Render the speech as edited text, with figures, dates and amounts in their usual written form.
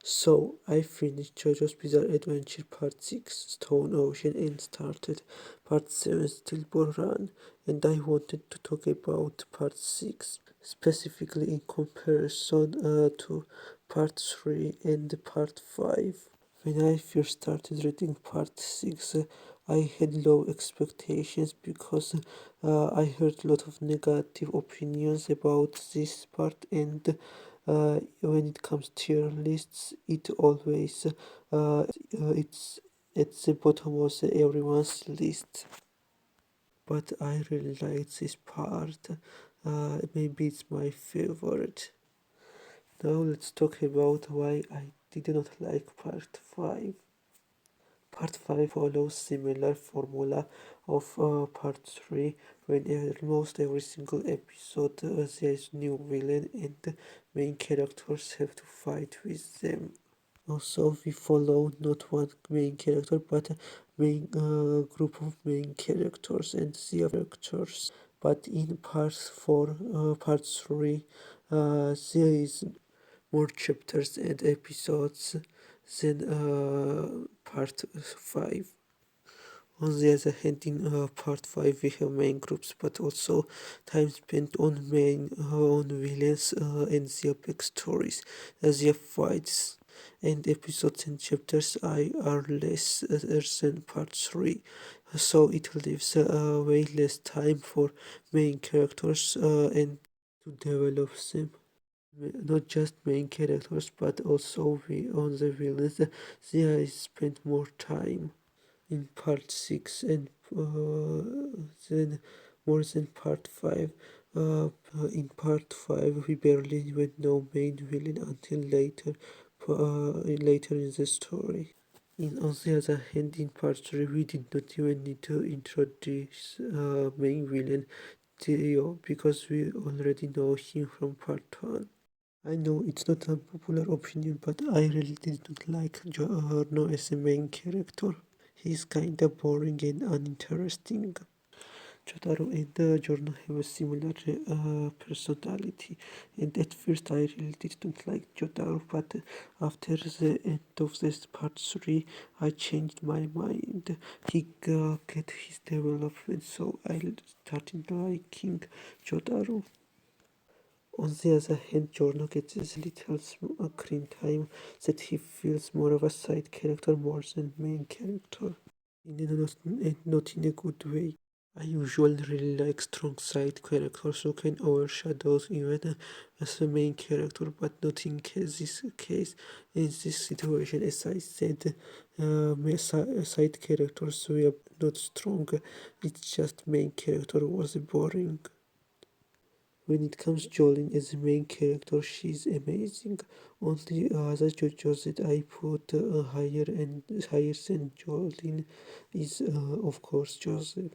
So I finished JoJo's Bizarre Adventure Part 6 Stone Ocean and started Part 7 Stillborn Run, and I wanted to talk about Part 6 specifically in comparison to Part 3 and Part 5. When I first started reading Part 6, I had low expectations because I heard a lot of negative opinions about this part, and when it comes to tier lists, it always it's at the bottom of everyone's list. But I really like this part. Maybe it's my favorite. Now let's talk about why I did not like Part 5. Part 5 follows similar formula of Part 3, when almost every single episode there is new villain and the main characters have to fight with them. Also, we follow not one main character but a main group of main characters and their characters. But in part 3, there is more chapters and episodes than part 5. On the other hand, in part 5 we have main groups, but also time spent on on villains and their backstories, their fights, and episodes and chapters are less than part 3, so it leaves way less time for main characters and to develop them. Not just main characters, but also we on the villains. They spent more time in part 6 and then more than part 5. In part 5 we barely even know main villain until later in the story. On the other hand, in part 3 we did not even need to introduce main villain Theo because we already know him from part 1. I know it's not a popular opinion, but I really did not like Giorno as a main character. He's kinda boring and uninteresting. Jotaro and Giorno have a similar personality, and at first I really did not like Jotaro, but after the end of this part 3, I changed my mind. He get his development, so I started liking Jotaro. On the other hand, Giorno gets as little screen time that he feels more of a side character more than main character, not in a good way. I usually really like strong side characters who can overshadow even as a main character, but not in this case. In this situation, as I said, side characters were not strong. It's just main character was boring. When it comes Jolene as the main character, she's amazing. Only other JoJo's that I put higher than Jolene is of course Joseph.